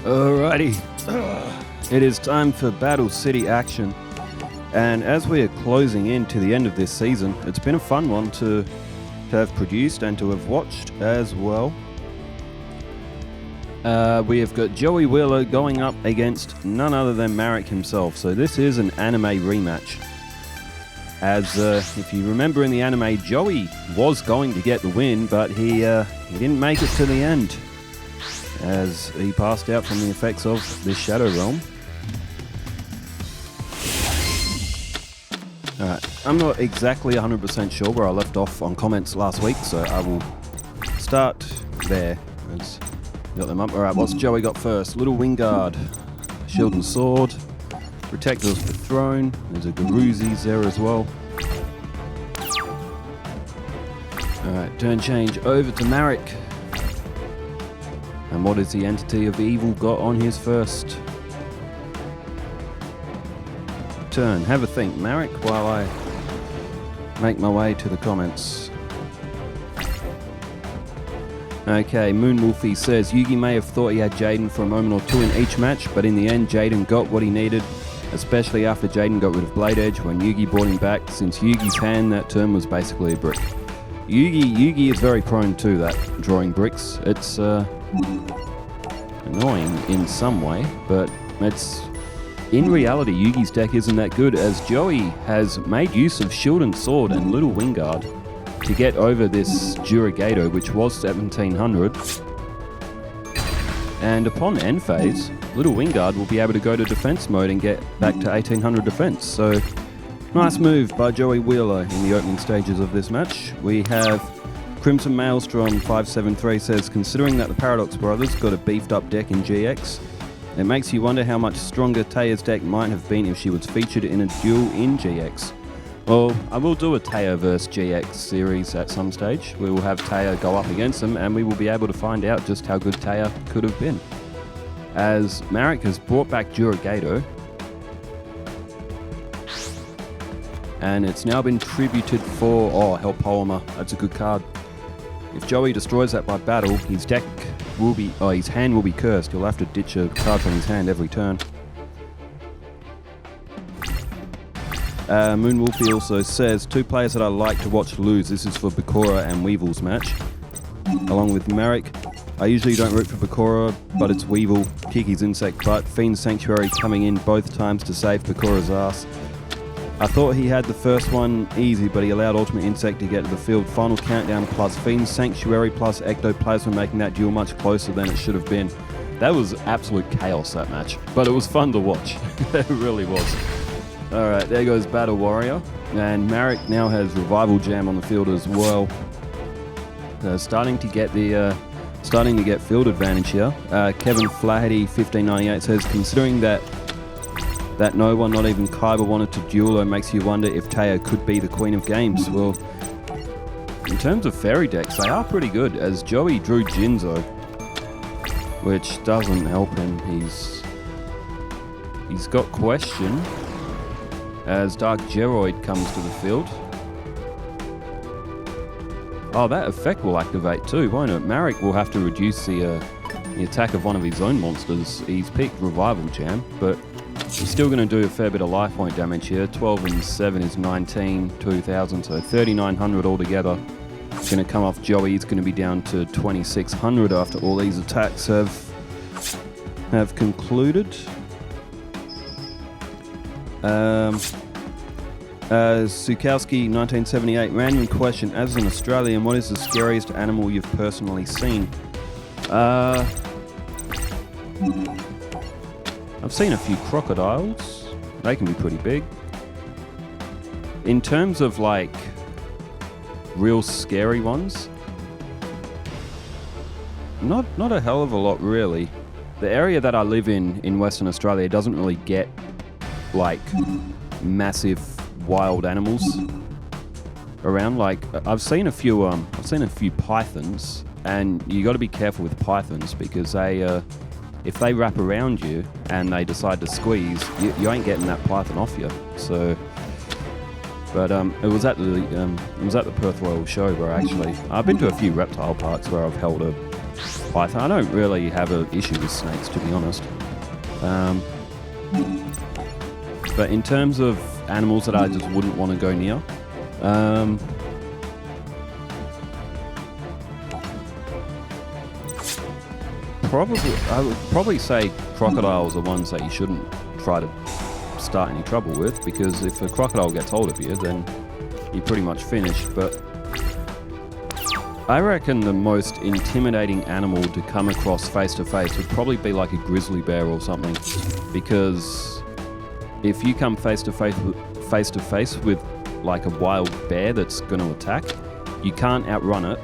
Alrighty, it is time for Battle City action, and as we are closing in to the end of this season, it's been a fun one to have produced and to have watched as well. We have got Joey Wheeler going up against none other than Marik himself, so this is an anime rematch. As if you remember in the anime, Joey was going to get the win, but he didn't make it to the end, as he passed out from the effects of the Shadow Realm. Alright, I'm not exactly 100% sure where I left off on comments last week, so I will start there. Let's got them up. Alright, what's Joey got first? Little Wingard, Shield and Sword, Protector of the Throne, there's a Garuzis there as well. Alright, turn change over to Marik. And what is the Entity of Evil got on his first turn? Have a think, Marik, while I make my way to the comments. Okay, Moonwolfie says, Yugi may have thought he had Jaden for a moment or two in each match, but in the end Jaden got what he needed, especially after Jaden got rid of Blade Edge when Yugi brought him back, since Yugi's hand that turn was basically a brick. Yugi is very prone to that, drawing bricks. It's annoying in some way, but it's in reality Yugi's deck isn't that good, as Joey has made use of Shield and Sword and Little Wingard to get over this Durigato, which was 1700, and upon end phase Little Wingard will be able to go to defense mode and get back to 1800 defense. So nice move by Joey Wheeler in the opening stages of this match. We have Crimson Maelstrom 573 says, considering that the Paradox Brothers got a beefed up deck in GX, it makes you wonder how much stronger Taya's deck might have been if she was featured in a duel in GX. Well, I will do a Taya vs GX series at some stage. We will have Taya go up against them and we will be able to find out just how good Taya could have been. As Marik has brought back Durigato, and it's now been tributed for, Hell Polymer, that's a good card. If Joey destroys that by battle, his deck will be, his hand will be cursed. He'll have to ditch a card from his hand every turn. Moonwolfie also says, two players that I like to watch lose. This is for Bakura and Weevil's match. Along with Marik, I usually don't root for Bakura, but it's Weevil, Kiki's Insect Butt, Fiend's Sanctuary coming in both times to save Bakura's ass. I thought he had the first one easy, but he allowed Ultimate Insect to get to the field. Final Countdown plus Fiend's Sanctuary plus Ectoplasma, making that duel much closer than it should have been. That was absolute chaos, that match, but it was fun to watch. It really was. Alright, there goes Battle Warrior, and Marik now has Revival Jam on the field as well. Starting to get field advantage here. Kevin Flaherty 1598 says, considering that no one, not even Kaiba, wanted to duel, makes you wonder if Taya could be the queen of games. Well, in terms of fairy decks, they are pretty good, as Joey drew Jinzo, which doesn't help him. He's got Question, as Dark Geroid comes to the field. Oh, that effect will activate too, won't it? Marik will have to reduce the attack of one of his own monsters. He's picked Revival Jam, but he's still going to do a fair bit of life point damage here. 12 and 7 is 19, 2000, so 3900 altogether. It's going to come off Joey. He's going to be down to 2600 after all these attacks have concluded. Sukowski 1978, random question, as an Australian, what is the scariest animal you've personally seen? I've seen a few crocodiles. They can be pretty big. In terms of like real scary ones, not a hell of a lot really. The area that I live in Western Australia doesn't really get like massive wild animals around. Like I've seen a few pythons, and you got to be careful with pythons because they if they wrap around you and they decide to squeeze, you ain't getting that python off you. So, but it was at the Perth Royal Show where I've been to a few reptile parks where I've held a python. I don't really have an issue with snakes, to be honest. But in terms of animals that I just wouldn't want to go near, I would probably say crocodiles are ones that you shouldn't try to start any trouble with, because if a crocodile gets hold of you, then you're pretty much finished. But I reckon the most intimidating animal to come across face to face would probably be like a grizzly bear or something, because if you come face to face with like a wild bear that's going to attack, you can't outrun it.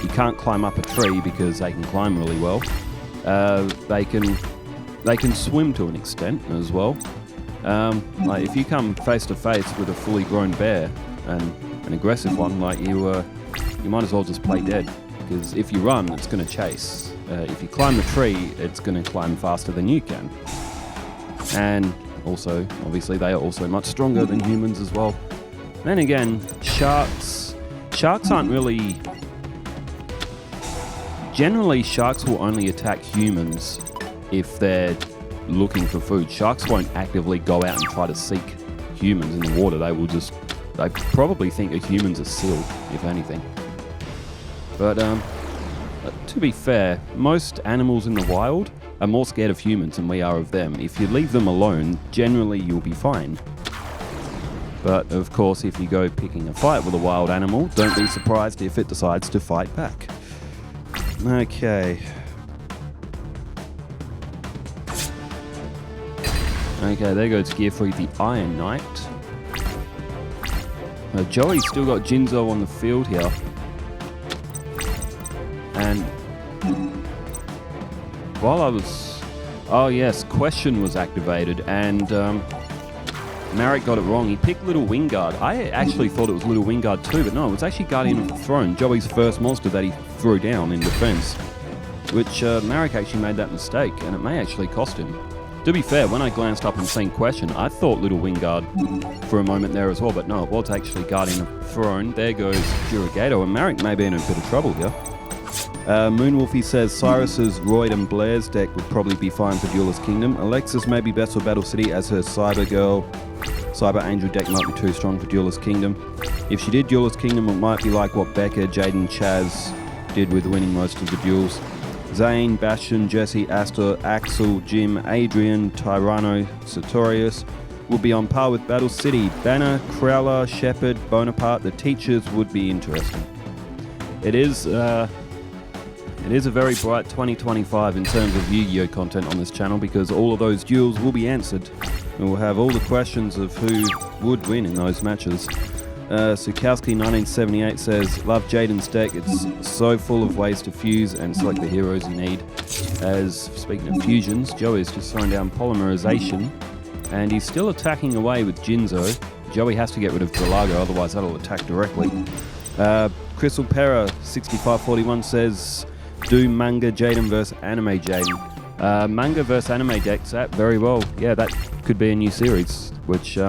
You can't climb up a tree because they can climb really well. They can swim to an extent as well. Like if you come face to face with a fully grown bear and an aggressive one, like you might as well just play dead, because if you run, it's going to chase. If you climb the tree, it's going to climb faster than you can. And also, obviously, they are also much stronger than humans as well. Then again, sharks aren't really... Generally, sharks will only attack humans if they're looking for food. Sharks won't actively go out and try to seek humans in the water. They probably think a human's a seal, if anything. But to be fair, most animals in the wild are more scared of humans than we are of them. If you leave them alone, generally you'll be fine. But of course, if you go picking a fight with a wild animal, don't be surprised if it decides to fight back. Okay. Okay, there goes Gear Free the Iron Knight. Joey's still got Jinzo on the field here. And while I was... Oh yes, Question was activated, and Marik got it wrong. He picked Little Wingard. I actually thought it was Little Wingard too, but no, it was actually Guardian of the Throne, Joey's first monster that he threw down in defense. Which Marik actually made that mistake, and it may actually cost him. To be fair, when I glanced up and seen Question, I thought Little Wingard for a moment there as well, but no, it was actually Guardian of the Throne. There goes Yugioh, and Marik may be in a bit of trouble here. Moonwolfie says Cyrus's Royd and Blair's deck would probably be fine for Duelist Kingdom. Alexis may be best for Battle City, as her Cyber Angel deck might be too strong for Duelist Kingdom. If she did Duelist Kingdom, it might be like what Becca, Jaden, Chaz did with winning most of the duels. Zane, Bastion, Jesse, Astor, Axel, Jim, Adrian, Tyranno, Sartorius will be on par with Battle City. Banner, Crowler, Shepard, Bonaparte, the teachers would be interesting. It is a very bright 2025 in terms of Yu-Gi-Oh content on this channel, because all of those duels will be answered. And we'll have all the questions of who would win in those matches. Sukowski 1978 says, love Jaden's deck, it's so full of ways to fuse and select the heroes you need. As speaking of fusions, Joey's just throwing down Polymerization, and he's still attacking away with Jinzo. Joey has to get rid of Drallago, otherwise that'll attack directly. Crystal Pera 6541 says, do manga Jaden versus anime Jaden. Manga versus anime decks, that very well. Yeah, that could be a new series, which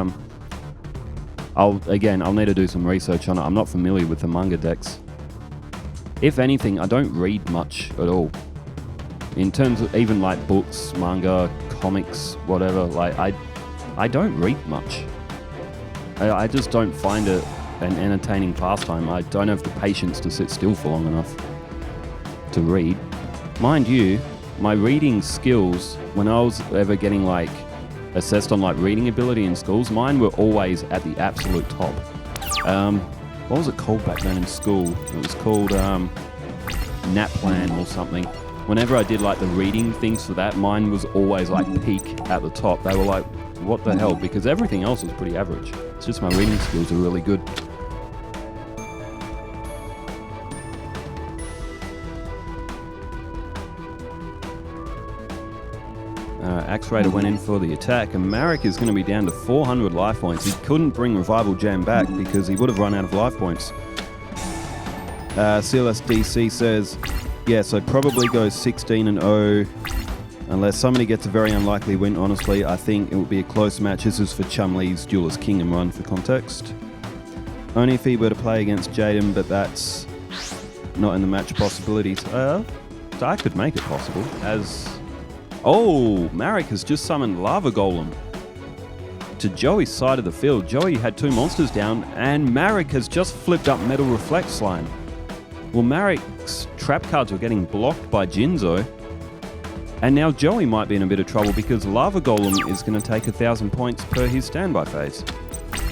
I'll need to do some research on it. I'm not familiar with the manga decks. If anything, I don't read much at all. In terms of even like books, manga, comics, whatever, like I don't read much. I just don't find it an entertaining pastime. I don't have the patience to sit still for long enough to read. Mind you, my reading skills, when I was ever getting like assessed on like reading ability in schools, mine were always at the absolute top. What was it called back then in school? It was called NAPLAN or something. Whenever I did like the reading things for that, mine was always like peak at the top. They were like, what the hell? Because everything else was pretty average. It's just my reading skills are really good. Axe Raider went in for the attack, and Marik is going to be down to 400 life points. He couldn't bring Revival Jam back because he would have run out of life points. CLSDC says, yeah, so probably go 16-0 unless somebody gets a very unlikely win. Honestly, I think it will be a close match. This is for Chumlee's Duelist Kingdom run for context. Only if he were to play against Jaden, but that's not in the match possibilities. I could make it possible. Oh, Marik has just summoned Lava Golem to Joey's side of the field. Joey had 2 monsters down, and Marik has just flipped up Metal Reflect Slime. Well, Marik's trap cards were getting blocked by Jinzo, and now Joey might be in a bit of trouble because Lava Golem is going to take 1,000 points per his standby phase.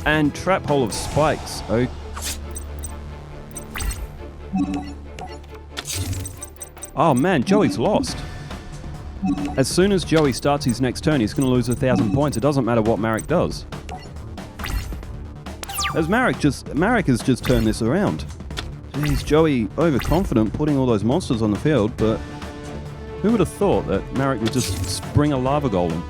And Trap Hole of Spikes. Oh man, Joey's lost. As soon as Joey starts his next turn, he's going to lose 1,000 points. It doesn't matter what Marik does. As Marik has just turned this around. Jeez, Joey overconfident, putting all those monsters on the field, but who would have thought that Marik would just spring a Lava Golem?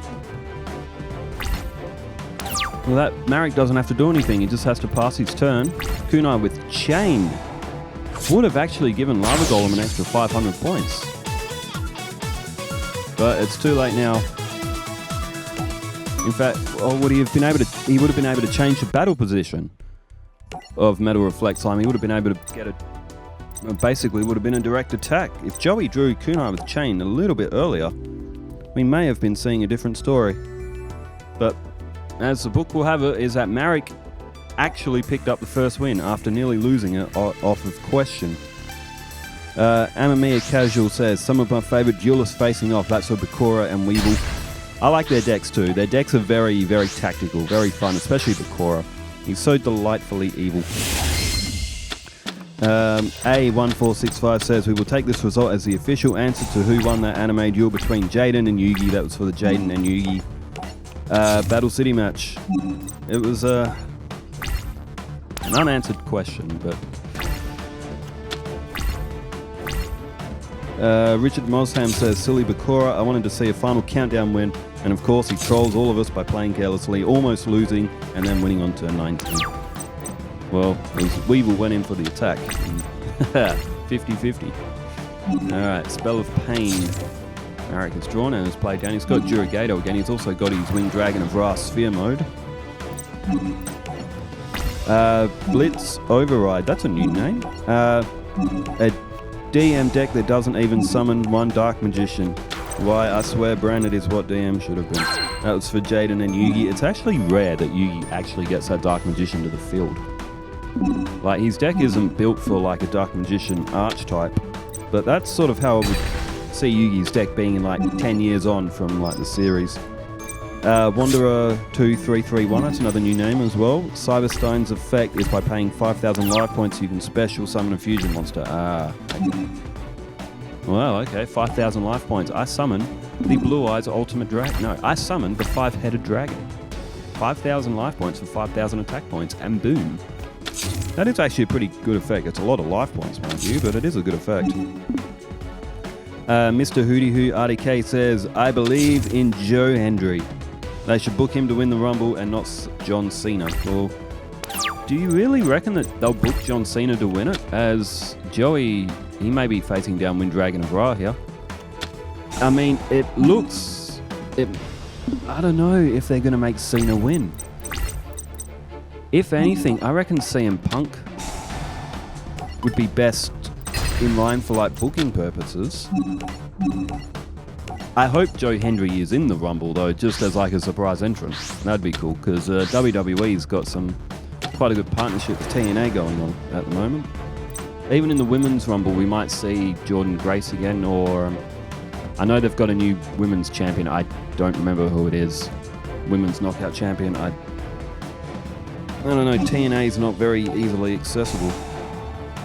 Well, that Marik doesn't have to do anything. He just has to pass his turn. Kunai with Chain would have actually given Lava Golem an extra 500 points. But it's too late now. In fact, he would have been able to change the battle position of Metal Reflect Slime. He would have been able to get basically would have been a direct attack. If Joey drew Kunai with Chain a little bit earlier, we may have been seeing a different story. But as the book will have it, is that Marik actually picked up the first win after nearly losing it off of question. Amamiya Casual says, some of my favourite duelists facing off, that's for Bakura and Weevil. I like their decks too. Their decks are very, very tactical, very fun, especially Bakura. He's so delightfully evil. A1465 says, we will take this result as the official answer to who won that anime duel between Jaden and Yugi. That was for the Jaden and Yugi Battle City match. It was an unanswered question, but Richard Mosham says, silly Bakura, I wanted to see a final countdown win, and of course he trolls all of us by playing carelessly, almost losing, and then winning on turn 19. Well, Weevil went in for the attack. 50-50. Alright, Spell of Pain. Marik has drawn and has played down. He's got Durigato again. He's also got his Winged Dragon of Ra Sphere mode. Blitz Override. That's a new name. A DM deck that doesn't even summon one Dark Magician. Why, I swear, Branded is what DM should have been. That was for Jaden and Yugi. It's actually rare that Yugi actually gets that Dark Magician to the field. Like, his deck isn't built for like a Dark Magician archetype, but that's sort of how I would see Yugi's deck being in like 10 years on from like the series. Wanderer 2331, that's another new name as well. Cyberstein's effect is by paying 5,000 life points you can special summon a fusion monster. Okay. Well, okay, 5,000 life points. I summon the Blue Eyes Ultimate Dragon. No, I summon the 5-headed dragon. 5,000 life points for 5,000 attack points, and boom. That is actually a pretty good effect. It's a lot of life points, mind you, but it is a good effect. Mr. Hootie Hoo RDK says, I believe in Joe Hendry. They should book him to win the Rumble and not John Cena. Well, do you really reckon that they'll book John Cena to win it? As Joey, he may be facing down Wind Dragon of Ra here. I mean, I don't know if they're going to make Cena win. If anything, I reckon CM Punk would be best in line for like booking purposes. I hope Joe Hendry is in the Rumble though, just as like a surprise entrant. That'd be cool, because WWE's got quite a good partnership with TNA going on at the moment. Even in the Women's Rumble, we might see Jordan Grace again, or I know they've got a new Women's Champion. I don't remember who it is. Women's Knockout Champion. I don't know, TNA is not very easily accessible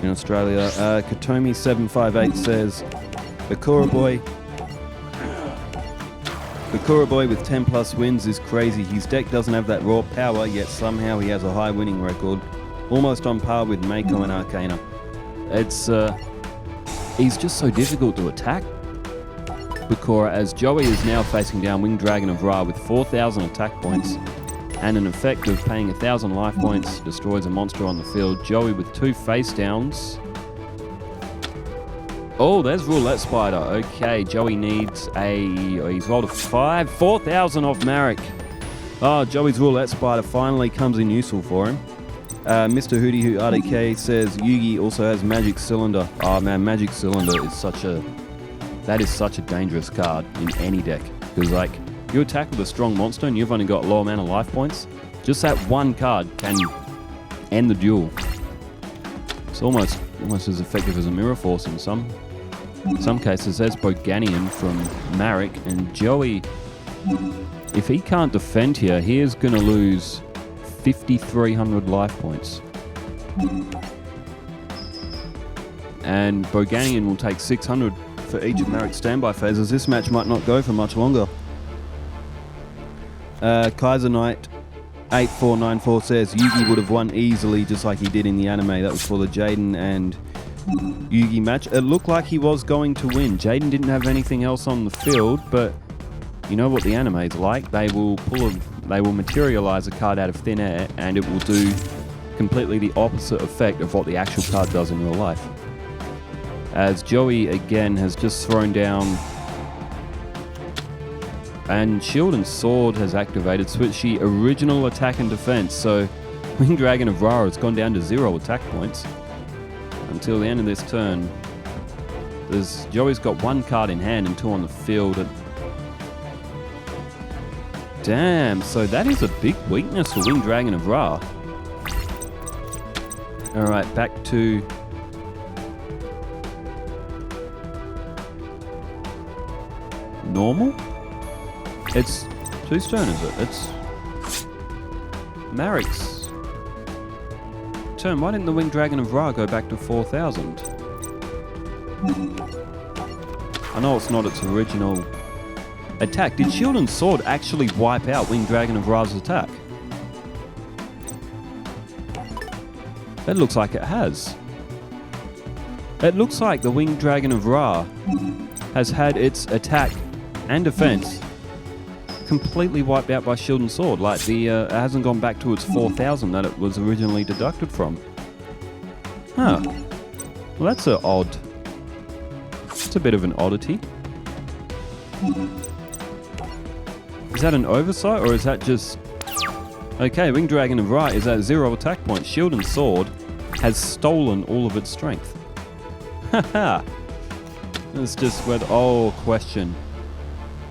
in Australia. Katomi758 says, Bakura Boy with 10 plus wins is crazy. His deck doesn't have that raw power, yet somehow he has a high winning record. Almost on par with Mako and Arcana. He's just so difficult to attack, Bakura, as Joey is now facing down Winged Dragon of Ra with 4,000 attack points. And an effect of paying 1,000 life points destroys a monster on the field. Joey with 2 face downs. Oh, there's Roulette Spider. Okay, Joey needs he's rolled a 5. 4,000 off Marik. Oh, Joey's Roulette Spider finally comes in useful for him. Mr. Hootie Hoo RDK says Yugi also has Magic Cylinder. Oh man, Magic Cylinder is such a that is such a dangerous card in any deck. Because, like, you attack with a strong monster and you've only got a low amount of life points, just that one card can end the duel. It's almost as effective as a Mirror Force in some cases. There's Boganian from Marik, and Joey, if he can't defend here, he is going to lose 5,300 life points. And Boganian will take 600 for each of Marik's standby phases. This match might not go for much longer. Kaiser Knight 8494 says Yugi would have won easily, just like he did in the anime. That was for the Jaden and Yugi match. It looked like he was going to win. Jaden didn't have anything else on the field, but you know what the anime's like. They will materialize a card out of thin air, and it will do completely the opposite effect of what the actual card does in real life. As Joey again has just thrown down, and Shield and Sword has activated, switchy original attack and defense. So Winged Dragon of Ra has gone down to 0 attack points until the end of this turn. Joey's got 1 card in hand and 2 on the field. Damn, so that is a big weakness for Winged Dragon of Ra. Alright, back to normal? It's whose turn is it? It's Marik's turn. Why didn't the Winged Dragon of Ra go back to 4,000? I know it's not its original attack. Did Shield and Sword actually wipe out Winged Dragon of Ra's attack? It looks like it has. It looks like the Winged Dragon of Ra has had its attack and defense completely wiped out by Shield and Sword. Like, it hasn't gone back to its 4,000 that it was originally deducted from. Huh. Well, that's it's a bit of an oddity. Is that an oversight, or is that just... Okay, Winged Dragon of Ra is at 0 attack points. Shield and Sword has stolen all of its strength. Haha. It's just where question.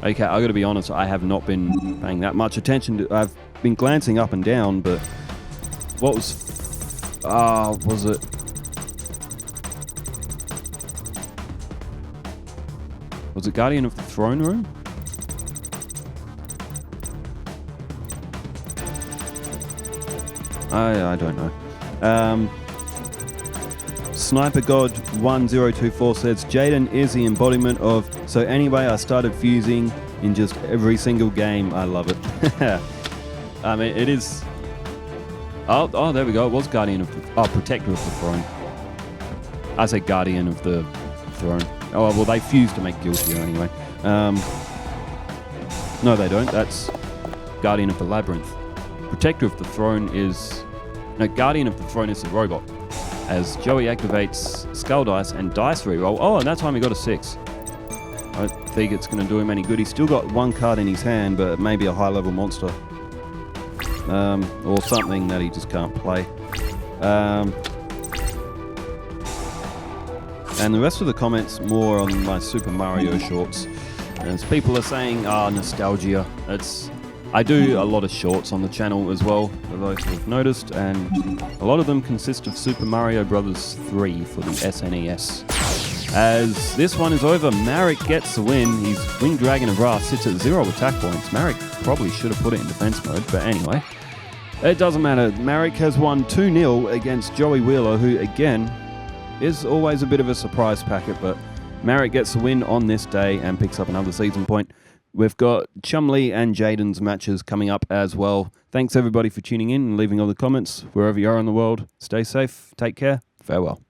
Okay, I gotta be honest, I have not been paying that much attention to... I've been glancing up and down, but... What was... was it... Was it Guardian of the Throne Room? I don't know. Sniper God 1024 says Jaden is the embodiment of... So anyway, I started fusing in just every single game. I love it. I mean, it is... Oh, there we go. It was Guardian of the... Oh, Protector of the Throne. I say Guardian of the Throne. Oh, well, they fuse to make guild here anyway. No, they don't. That's Guardian of the Labyrinth. Protector of the Throne is... No, Guardian of the Throne is the robot. As Joey activates Skull Dice and Dice Reroll. Oh, and that time he got a 6. I don't think it's going to do him any good. He's still got 1 card in his hand, but maybe a high-level monster. Or something that he just can't play. And the rest of the comments more on my Super Mario shorts. As people are saying, nostalgia. I do a lot of shorts on the channel as well, for those who have noticed, and a lot of them consist of Super Mario Bros. 3 for the SNES. As this one is over, Marik gets the win. His Winged Dragon of Ra sits at 0 attack points. Marik probably should have put it in defense mode, but anyway. It doesn't matter. Marik has won 2-0 against Joey Wheeler, who, again, is always a bit of a surprise packet, but Marik gets the win on this day and picks up another season point. We've got Chumley and Jaden's matches coming up as well. Thanks everybody for tuning in and leaving all the comments. Wherever you are in the world, stay safe, take care, farewell.